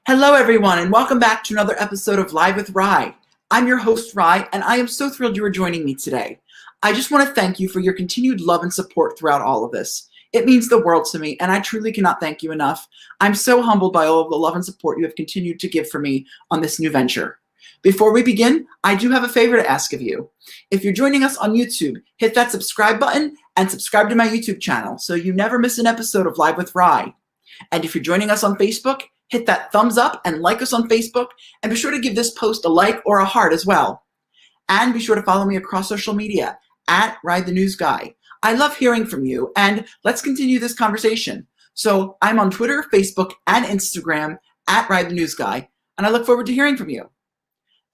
Hello, everyone, and welcome back to another episode of Live with RYE. I'm your host, RYE, and I am so thrilled you are joining me today. I just want to thank you for your continued love and support throughout all of this. It means the world to me, and I truly cannot thank you enough. I'm so humbled by all of the love and support you have continued to give for me on this new venture. Before we begin, I do have a favor to ask of you. If you're joining us on YouTube, hit that subscribe button and subscribe to my YouTube channel so you never miss an episode of Live with RYE. And if you're joining us on Facebook, hit that thumbs up and like us on Facebook, and be sure to give this post a like or a heart as well. And be sure to follow me across social media at RYE the News Guy. I love hearing from you, and let's continue this conversation. So I'm on Twitter, Facebook, and Instagram at RYE the News Guy, and I look forward to hearing from you.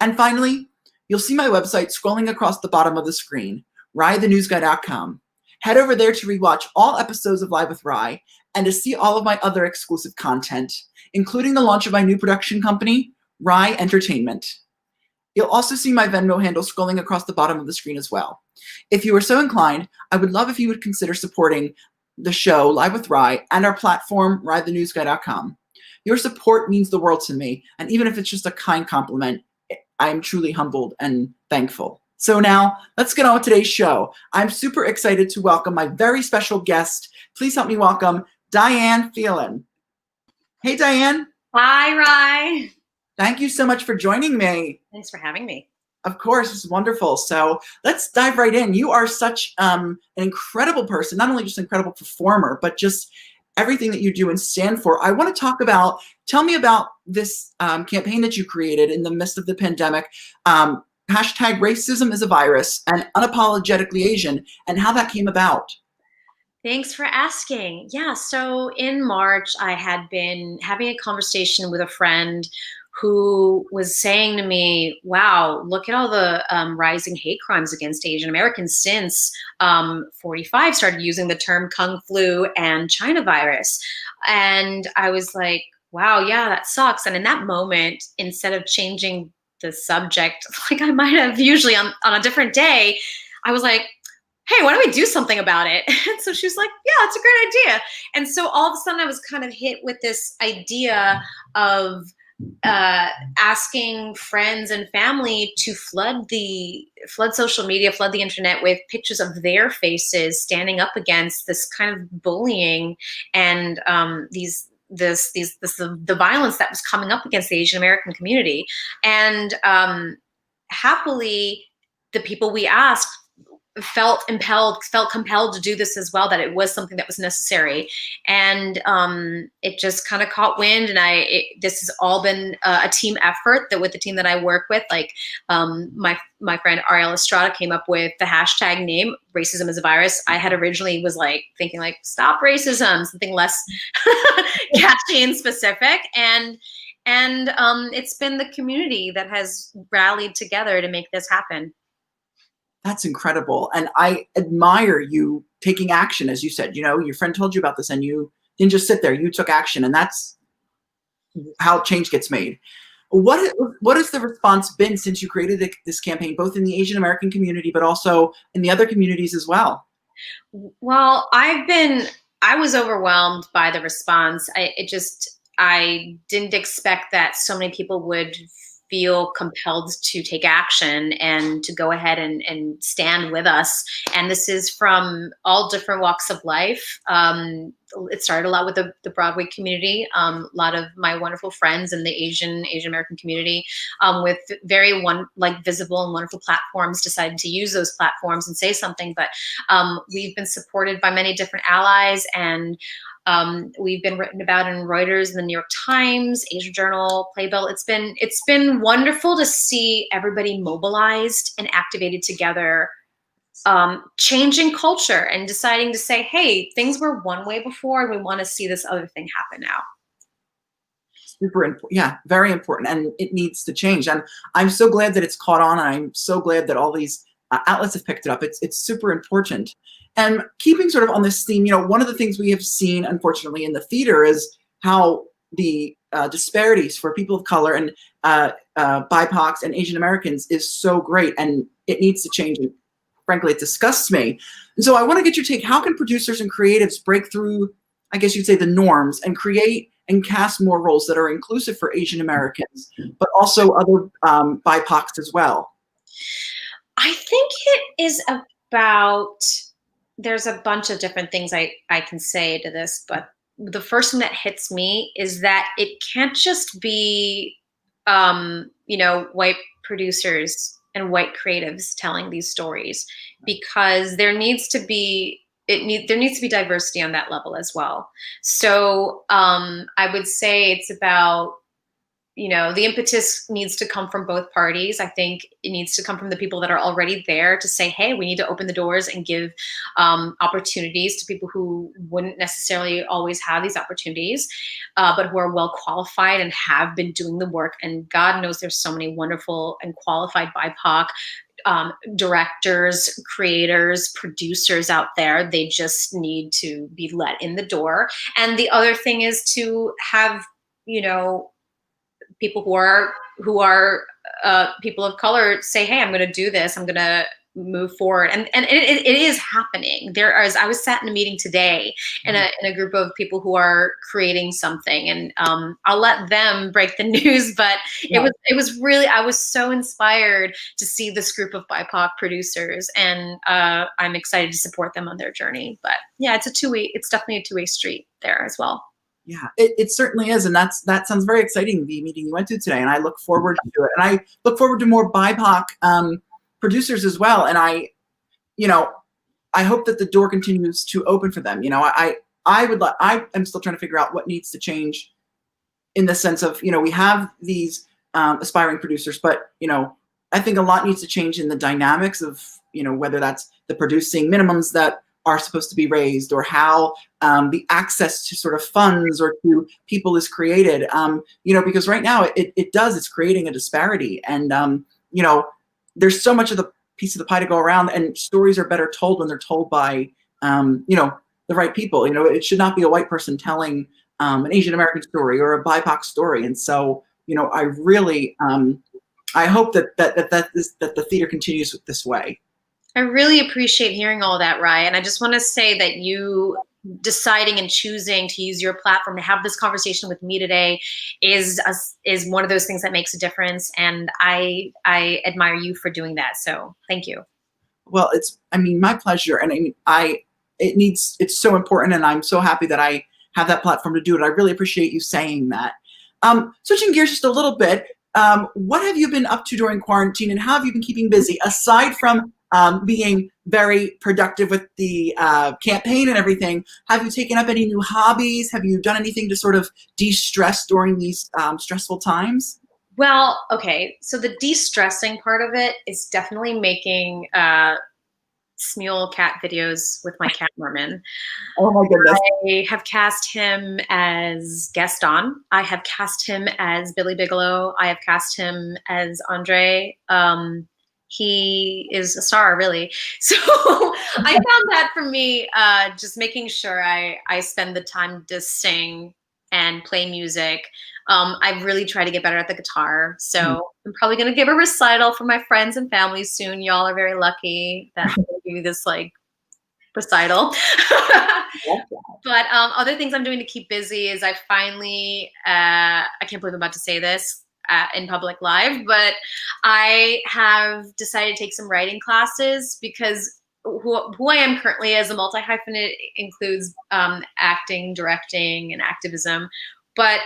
And finally, you'll see my website scrolling across the bottom of the screen, ryeTheNewsGuy.com. Head over there to rewatch all episodes of Live with RYE and to see all of my other exclusive content, including the launch of my new production company, RYE Entertainment. You'll also see my Venmo handle scrolling across the bottom of the screen as well. If you are so inclined, I would love if you would consider supporting the show Live with RYE and our platform, ryeTheNewsGuy.com. Your support means the world to me, and even if it's just a kind compliment, I am truly humbled and thankful. So now, let's get on with today's show. I'm super excited to welcome my very special guest. Please help me welcome Diane Phelan. Hey, Diane. Hi, RYE. Thank you so much for joining me. Thanks for having me. Of course, it's wonderful. So let's dive right in. You are such an incredible person, not only just an incredible performer, but just everything that you do and stand for. I want to talk about, tell me about this campaign that you created in the midst of the pandemic, hashtag racism is a virus and unapologetically Asian, and how that came about. Thanks for asking. Yeah, so in March, I had been having a conversation with a friend who was saying to me, wow, look at all the rising hate crimes against Asian Americans since 45 started using the term Kung Flu and China virus. And I was like, wow, yeah, that sucks. And in that moment, instead of changing the subject, like I might have usually on a different day, I was like, hey, why don't we do something about it? And so she was like, yeah, it's a great idea. And so all of a sudden I was kind of hit with this idea of asking friends and family to flood social media, flood the internet with pictures of their faces standing up against this kind of bullying and the violence that was coming up against the Asian American community. And happily, the people we asked felt compelled to do this as well, that it was something that was necessary. And it just kind of caught wind. And this has all been a team effort that with the team that I work with, like my friend Ariel Estrada came up with the hashtag name, racism is a virus. I had originally was like thinking like, stop racism, something less catchy and specific. And it's been the community that has rallied together to make this happen. That's incredible. And I admire you taking action, as you said. You know, your friend told you about this and you didn't just sit there, you took action, and that's how change gets made. What has the response been since you created this campaign, both in the Asian American community, but also in the other communities as well? Well, I was overwhelmed by the response. I didn't expect that so many people would feel compelled to take action and to go ahead and stand with us. And this is from all different walks of life. It started a lot with the Broadway community. A lot of my wonderful friends in the Asian American community with very visible and wonderful platforms decided to use those platforms and say something. But we've been supported by many different allies, and we've been written about in Reuters, and the New York Times, Asia Journal, Playbill. It's been wonderful to see everybody mobilized and activated together, changing culture and deciding to say, hey, things were one way before, and we want to see this other thing happen now. Super important. Yeah, very important. And it needs to change. And I'm so glad that it's caught on. And I'm so glad that all these outlets have picked it up. It's super important. And keeping sort of on this theme, you know, one of the things we have seen, unfortunately, in the theater is how the disparities for people of color and BIPOCs and Asian Americans is so great, and it needs to change. And frankly, it disgusts me. And so I want to get your take. How can producers and creatives break through, I guess you'd say, the norms and create and cast more roles that are inclusive for Asian Americans, but also other BIPOCs as well? I think it is about, there's a bunch of different things I can say to this, but the first thing that hits me is that it can't just be, white producers and white creatives telling these stories, because there needs to be diversity on that level as well. So I would say it's about, the impetus needs to come from both parties. I think it needs to come from the people that are already there to say, hey, we need to open the doors and give opportunities to people who wouldn't necessarily always have these opportunities, but who are well qualified and have been doing the work. And God knows there's so many wonderful and qualified BIPOC directors, creators, producers out there. They just need to be let in the door. And the other thing is to have, people who are people of color say, hey, I'm going to do this. I'm going to move forward. And it is happening. I was sat in a meeting today in a group of people who are creating something, and I'll let them break the news, but it was really, I was so inspired to see this group of BIPOC producers, and I'm excited to support them on their journey. But yeah, it's definitely a two-way street there as well. Yeah, it certainly is. And that sounds very exciting, the meeting you went to today. And I look forward to it. And I look forward to more BIPOC producers as well. And I hope that the door continues to open for them. I am still trying to figure out what needs to change in the sense of, we have these aspiring producers, but, I think a lot needs to change in the dynamics of, whether that's the producing minimums that are supposed to be raised, or how the access to sort of funds or to people is created, because right now it's creating a disparity. And, there's so much of the piece of the pie to go around, and stories are better told when they're told by, the right people. It should not be a white person telling an Asian American story or a BIPOC story. And so, I really, I hope that the theater continues this way. I really appreciate hearing all that, RYE. And I just want to say that you deciding and choosing to use your platform to have this conversation with me today is one of those things that makes a difference. And I admire you for doing that. So thank you. Well, it's my pleasure. And it's so important. And I'm so happy that I have that platform to do it. I really appreciate you saying that. Switching gears just a little bit, what have you been up to during quarantine, and how have you been keeping busy aside from being very productive with the campaign and everything? Have you taken up any new hobbies? Have you done anything to sort of de-stress during these stressful times? Well, okay. So the de-stressing part of it is definitely making Smule cat videos with my cat Merman. Oh my goodness. I have cast him as Gaston. I have cast him as Billy Bigelow. I have cast him as Andre. He is a star, really. So I found that for me, just making sure I spend the time to sing and play music. I really try to get better at the guitar. So I'm probably going to give a recital for my friends and family soon. Y'all are very lucky that I'm going to give you this recital. But other things I'm doing to keep busy is I finally, I can't believe I'm about to say this in public live, but I have decided to take some writing classes, because who I am currently as a multi-hyphenate includes acting, directing, and activism. But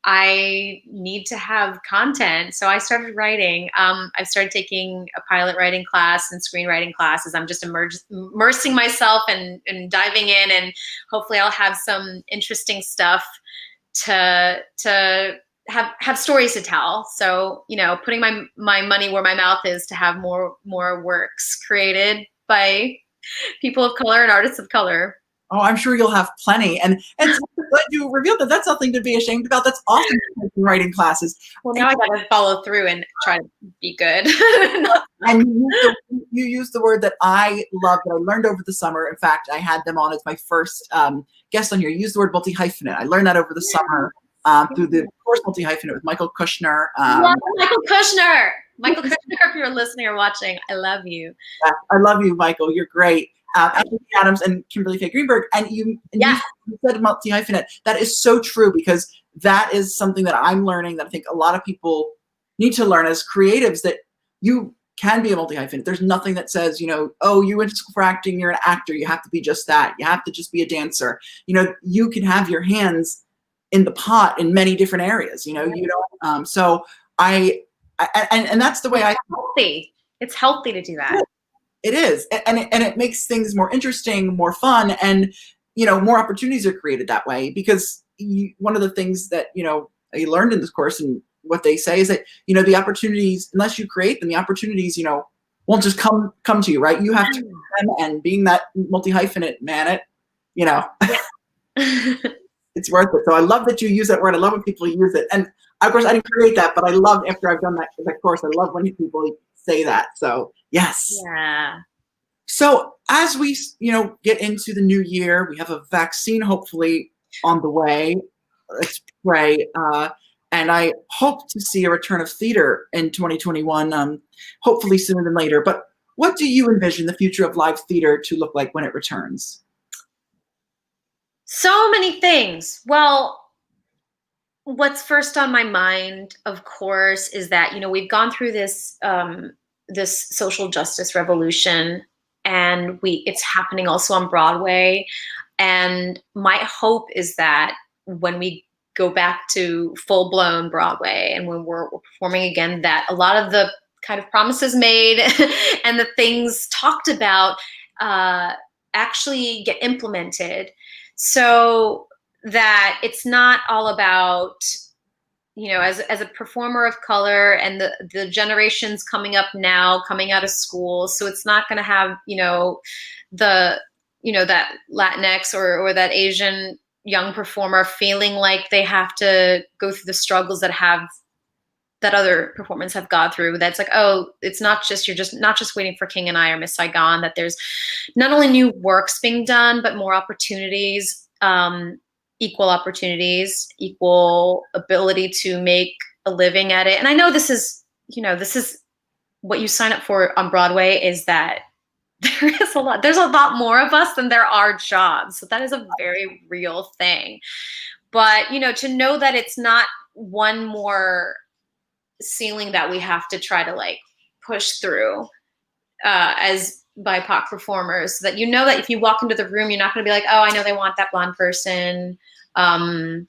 I need to have content. So I started writing. I've started taking a pilot writing class and screenwriting classes. I'm just immersing myself and diving in, and hopefully I'll have some interesting stuff to have stories to tell. So, putting my money where my mouth is to have more works created by people of color and artists of color. Oh, I'm sure you'll have plenty. And so glad you revealed that. That's nothing to be ashamed about. That's awesome, writing classes. Well, now I got to follow through and try to be good. And you used the word that I love, that I learned over the summer. In fact, I had them on as my first guest on here. You used the word multi-hyphenate. I learned that over the summer through the course Multi-Hyphenate with Michael Kushner. Michael Kushner. Michael Kushner, if you're listening or watching, I love you. I love you, Michael. You're great. Ashley Adams and Kimberly Faye Greenberg, and you said multi-hyphenate. That is so true, because that is something that I'm learning, that I think a lot of people need to learn as creatives, that you can be a multi-hyphenate. There's nothing that says, oh, you went to school for acting, you're an actor, you have to be just that. You have to just be a dancer. You can have your hands in the pot in many different areas, you don't, so and that's the way it's healthy to do that. It is. And it makes things more interesting, more fun, and, more opportunities are created that way, because one of the things that, I learned in this course, and what they say is that, the opportunities, unless you create them, the opportunities, won't just come to you, right? You have to create them, and being that multi-hyphenate man, it's worth it. So I love that you use that word. I love when people use it. And of course I didn't create that, but I love, after I've done that course, I love when people say that. So yes. Yeah. So as we, get into the new year, we have a vaccine hopefully on the way. Let's pray. And I hope to see a return of theater in 2021, hopefully sooner than later. But what do you envision the future of live theater to look like when it returns? So many things. Well, what's first on my mind, of course, is that, we've gone through this this social justice revolution, and it's happening also on Broadway. And my hope is that when we go back to full-blown Broadway, and when we're performing again, that a lot of the kind of promises made and the things talked about actually get implemented, so that it's not all about, as a performer of color, and the generations coming up now, coming out of school. So it's not going to have, that Latinx or that Asian young performer feeling like they have to go through the struggles that other performers have gone through. That's like, oh, it's not just, you're just not just waiting for King and I or Miss Saigon, that there's not only new works being done, but more opportunities, equal opportunities, equal ability to make a living at it. And I know this is what you sign up for on Broadway, is that there's a lot more of us than there are jobs. So that is a very real thing. But, to know that it's not one more ceiling that we have to try to push through as BIPOC performers, so that that if you walk into the room, you're not going to be like, oh, I know they want that blonde person. Or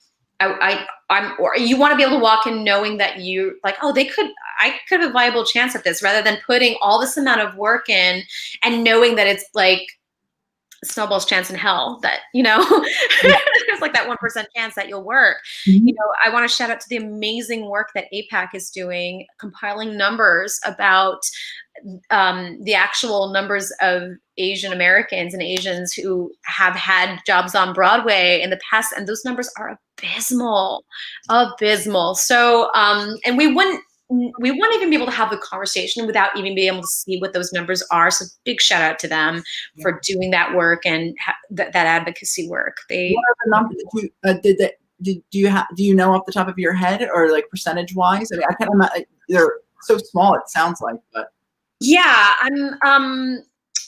you want to be able to walk in knowing that you oh, I could have a viable chance at this, rather than putting all this amount of work in and knowing that it's like a snowball's chance in hell, that, there's that 1% chance that you'll work. Mm-hmm. I want to shout out to the amazing work that APAC is doing, compiling numbers about the actual numbers of Asian Americans and Asians who have had jobs on Broadway in the past, and those numbers are abysmal. So, and we wouldn't even be able to have the conversation without even being able to see what those numbers are. So big shout out to them for doing that work and that advocacy work. What are the numbers that do you know off the top of your head, or percentage wise? I mean, I can't imagine, they're so small, it sounds like, but. Yeah,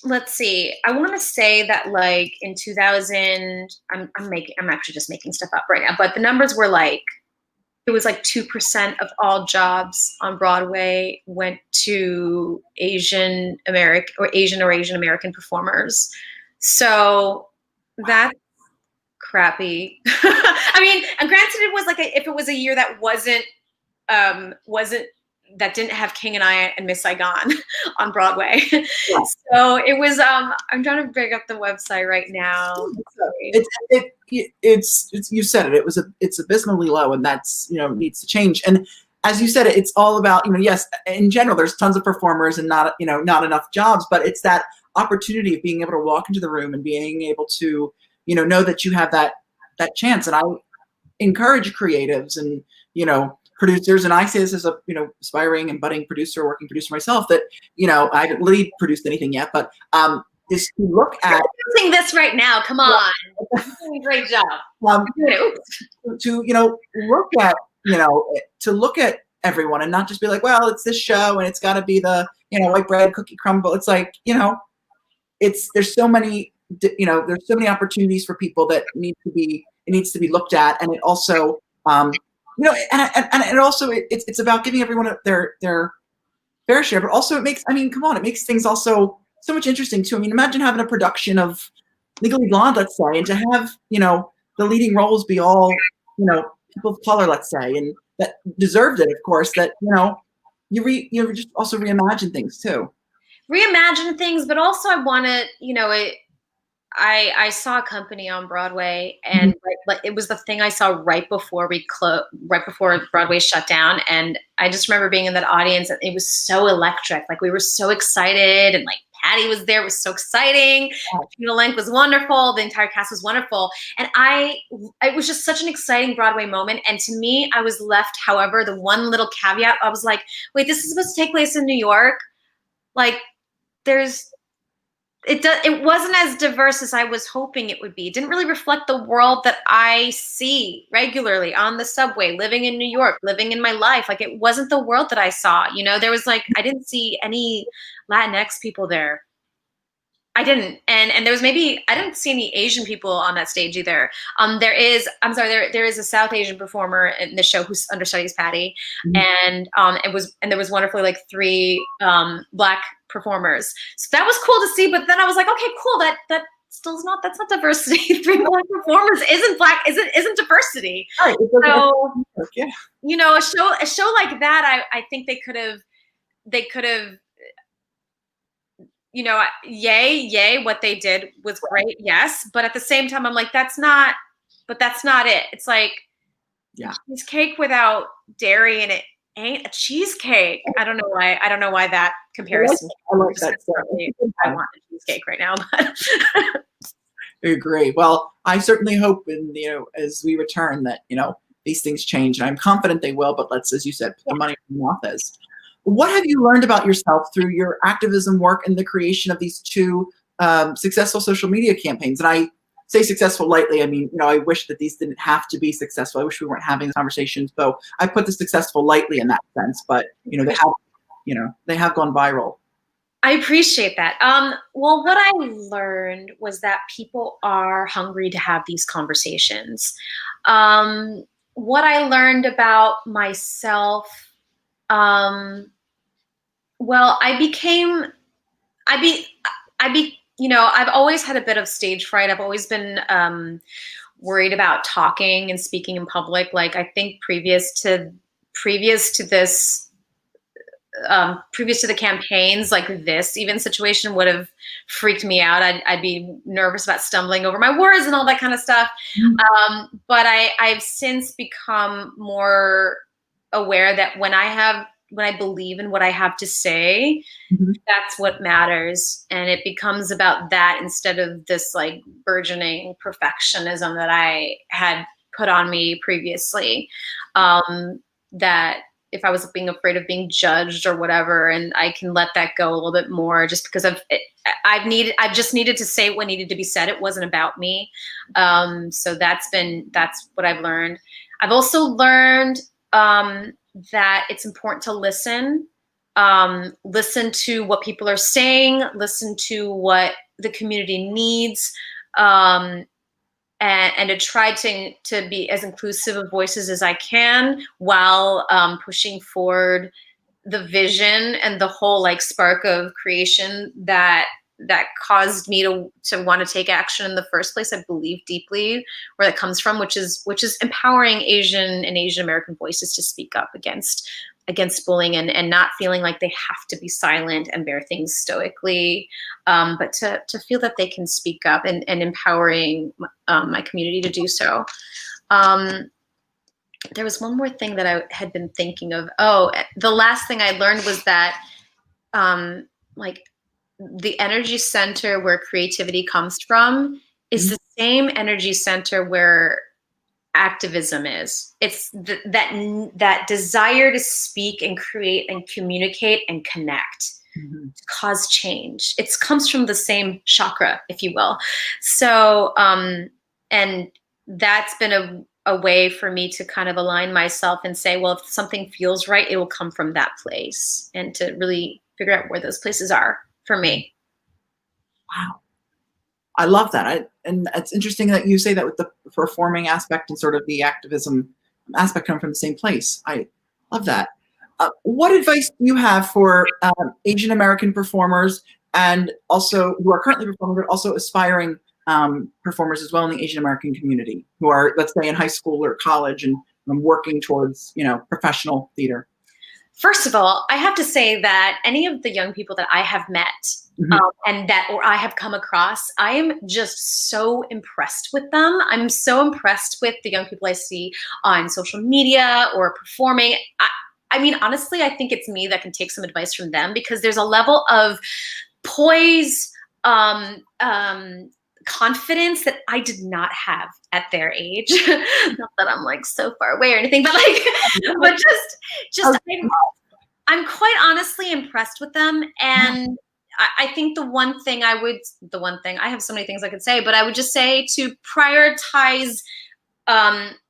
let's see. I want to say that in 2000, I'm actually just making stuff up right now, but the numbers were it was 2% of all jobs on Broadway went to Asian American performers. So that's crappy. I mean, and granted, it was if it was a year that wasn't that didn't have King and I and Miss Saigon on Broadway. Yeah. So it was, I'm trying to bring up the website right now. It's you said it, it's abysmally low, and that's, needs to change. And as you said, it's all about, yes, in general, there's tons of performers and not enough jobs, but it's that opportunity of being able to walk into the room and being able to, know that you have that chance. And I encourage creatives and, producers, and I say this as a aspiring and budding working producer myself, that I haven't really produced anything yet, but is to look at producing this right now. Come on, you're doing a great job. To look at everyone and not just be well, it's this show and it's got to be the white bread cookie crumble. It's there's so many, there's so many opportunities for people that it needs to be looked at. And it also, and it also, it's about giving everyone their fair share, but also it makes things also so much interesting too. I mean, imagine having a production of Legally Blonde, let's say, and to have, the leading roles be all, people of color, let's say, and that deserved it, of course, that, you just also reimagine things too. Reimagine things, but also I want to, I saw a company on Broadway, and it was the thing I saw right before Broadway shut down. And I just remember being in that audience, and it was so electric. Like, we were so excited, and like Patty was there. It was so exciting. Tina Lenk was wonderful. The entire cast was wonderful. And it was just such an exciting Broadway moment. And to me, I was left, however, the one little caveat, I was like, wait, this is supposed to take place in New York. Like, it wasn't as diverse as I was hoping it would be. It didn't really reflect the world that I see regularly on the subway, living in New York, living in my life. Like, it wasn't the world that I saw. There was I didn't see any Latinx people there. I didn't. And there was I didn't see any Asian people on that stage either. There is a South Asian performer in the show who understudies Patty. And there was wonderfully like 3 Black performers. So that was cool to see. But then I was like, okay, cool. That's not diversity. 3 Black performers isn't diversity. Right. So, yeah. a show like that, I think they could have, yay, what they did was great. Yes. But at the same time, I'm like, that's not it. It's like, cheesecake without dairy, and it ain't a cheesecake. I don't know why that comparison. I like that. I want a cheesecake right now. But I agree. Well, I certainly hope, as we return, that, these things change. And I'm confident they will, but let's, as you said, put the money where the mouth is. What have you learned about yourself through your activism work and the creation of these 2 successful social media campaigns? And I say successful lightly. I mean, I wish that these didn't have to be successful. I wish we weren't having these conversations. So I put the successful lightly in that sense, but they have gone viral. I appreciate that. Well, what I learned was that people are hungry to have these conversations. What I learned about myself, well, I've always had a bit of stage fright. I've always been worried about talking and speaking in public. Like, I think previous to the campaigns, like this even situation would have freaked me out. I'd be nervous about stumbling over my words and all that kind of stuff. But I've since become more aware that when I believe in what I have to say, that's what matters. And it becomes about that instead of this like burgeoning perfectionism that I had put on me previously. That if I was being afraid of being judged or whatever, and I can let that go a little bit more just because I've just needed to say what needed to be said. It wasn't about me. So that's what I've learned. I've also learned, that it's important to listen to what people are saying, listen to what the community needs, and to try to be as inclusive of voices as I can while pushing forward the vision and the whole like spark of creation that caused me to want to take action in the first place. I believe deeply where that comes from, which is empowering Asian and Asian American voices to speak up against bullying and not feeling like they have to be silent and bear things stoically, but to feel that they can speak up and empowering my community to do so. There was one more thing that I had been thinking of. Oh, the last thing I learned was that like the energy center where creativity comes from is the same energy center where activism is. It's that desire to speak and create and communicate and connect, to cause change. It comes from the same chakra, if you will. So, and that's been a way for me to kind of align myself and say, well, if something feels right, it will come from that place, and to really figure out where those places are for me. Wow. I love that. And it's interesting that you say that with the performing aspect and sort of the activism aspect come from the same place. I love that. What advice do you have for Asian American performers and also who are currently performing, but also aspiring performers as well in the Asian American community who are, let's say, in high school or college and working towards, professional theater? First of all, I have to say that any of the young people that I have met or I have come across, I am just so impressed with them. I'm so impressed with the young people I see on social media or performing. I mean, honestly, I think it's me that can take some advice from them because there's a level of poise, confidence that I did not have at their age. Not that I'm like so far away or anything, but but just I'm quite honestly impressed with them. And I think the one thing I have so many things I could say, but I would just say to prioritize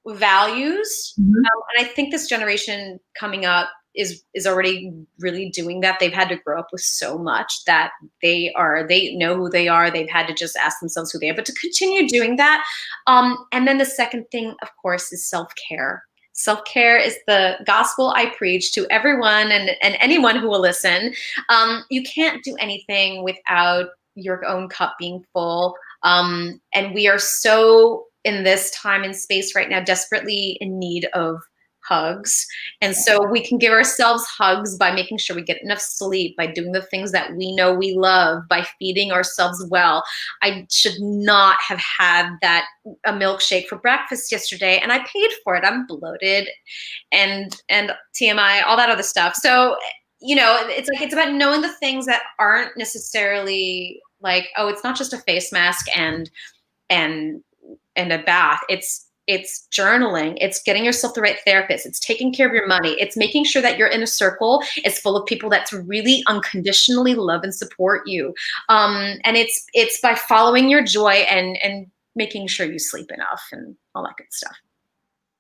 values. And I think this generation coming up is already really doing that. They've had to grow up with so much that they know who they are. They've had to just ask themselves who they are, but to continue doing that. And then the second thing, of course, is self-care. Self-care is the gospel I preach to everyone and anyone who will listen. You can't do anything without your own cup being full. And we are so in this time and space right now, desperately in need of hugs. And so we can give ourselves hugs by making sure we get enough sleep, by doing the things that we know we love, by feeding ourselves well. I should not have had a milkshake for breakfast yesterday, and I paid for it. I'm bloated and TMI, all that other stuff. So, it's about knowing the things that aren't necessarily like, oh, it's not just a face mask and a bath. It's journaling. It's getting yourself the right therapist. It's taking care of your money. It's making sure that you're in a circle is full of people that really unconditionally love and support you. And it's by following your joy and making sure you sleep enough and all that good stuff.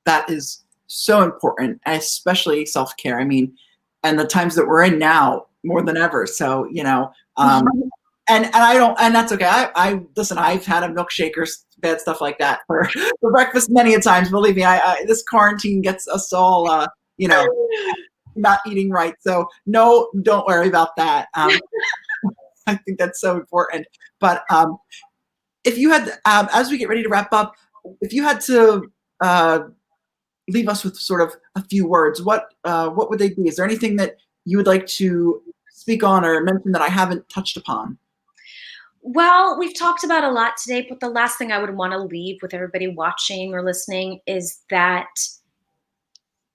That is so important, especially self-care. I mean, and the times that we're in now more than ever. So, and that's okay. I listen, I've had a milkshake or bad stuff like that for breakfast many a times. Believe me, this quarantine gets us all, not eating right. So no, don't worry about that. I think that's so important. But if you had, as we get ready to wrap up, if you had to leave us with sort of a few words, what would they be? Is there anything that you would like to speak on or mention that I haven't touched upon? Well, we've talked about a lot today, but the last thing I would want to leave with everybody watching or listening is that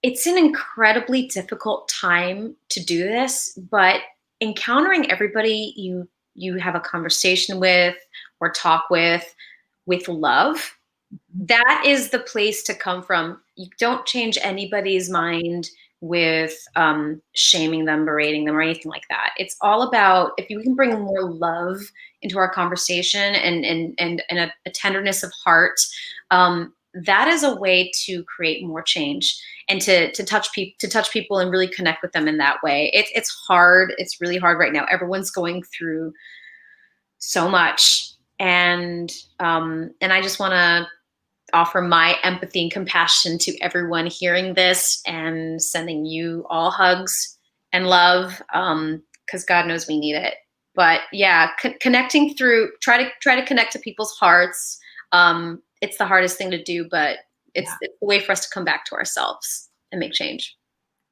it's an incredibly difficult time to do this, but encountering everybody you have a conversation with or talk with love, that is the place to come from. You don't change anybody's mind with shaming them, berating them, or anything like that. It's all about if you can bring more love into our conversation and a tenderness of heart, that is a way to create more change and to touch people and really connect with them in that way. It's hard. It's really hard right now. Everyone's going through so much, and I just want to offer my empathy and compassion to everyone hearing this and sending you all hugs and love, because God knows we need it. But yeah, connecting through, try to connect to people's hearts. It's the hardest thing to do, but it's a way for us to come back to ourselves and make change.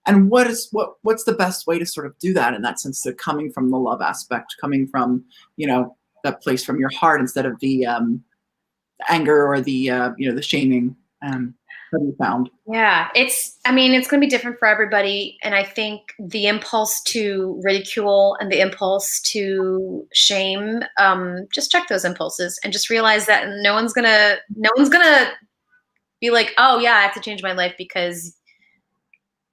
And what's the best way to sort of do that in that sense, to coming from the love aspect, coming from, that place from your heart instead of the anger or the the shaming that you found? Yeah, it's going to be different for everybody, and I think the impulse to ridicule and the impulse to shame, just check those impulses and just realize that no one's gonna be like, oh yeah, I have to change my life because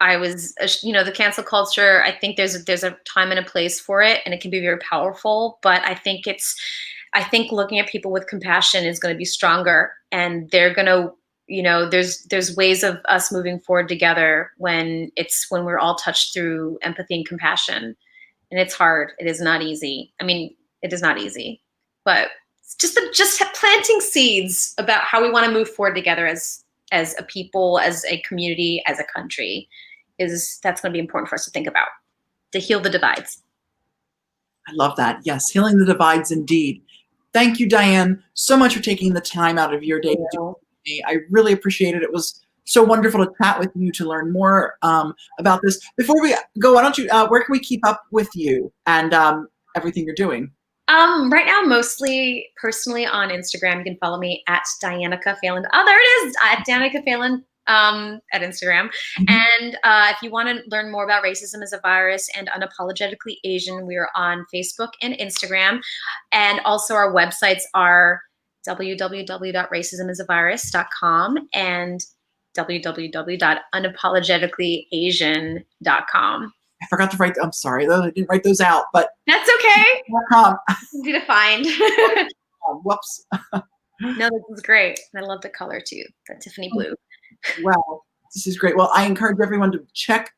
I was, the cancel culture. I think there's a time and a place for it, and it can be very powerful. But I think looking at people with compassion is going to be stronger, and they're going to, there's ways of us moving forward together when we're all touched through empathy and compassion. And it's hard. It is not easy. I mean, it is not easy. but just planting seeds about how we want to move forward together as a people, as a community, as a country, that's going to be important for us to think about, to heal the divides. I love that. Yes, healing the divides indeed. Thank you, Diane, so much for taking the time out of your day to do it with me. I really appreciate it. It was so wonderful to chat with you, to learn more about this. Before we go, why don't you, where can we keep up with you and everything you're doing? Right now, mostly personally on Instagram. You can follow me at Dianica Phelan. Oh, there it is, at Dianica Phelan at Instagram. And if you want to learn more about racism as a virus and unapologetically Asian, we are on Facebook and Instagram. And also our websites are www.racismisavirus.com and www.unapologeticallyasian.com. I forgot to write. I'm sorry, though. I didn't write those out, but that's okay. Easy to find. Whoops. No, this is great. I love the color too, that Tiffany blue. Wow, this is great. Well, I encourage everyone to check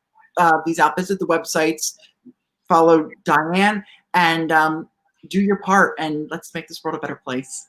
these out. Visit the websites, follow Diane, and do your part, and let's make this world a better place.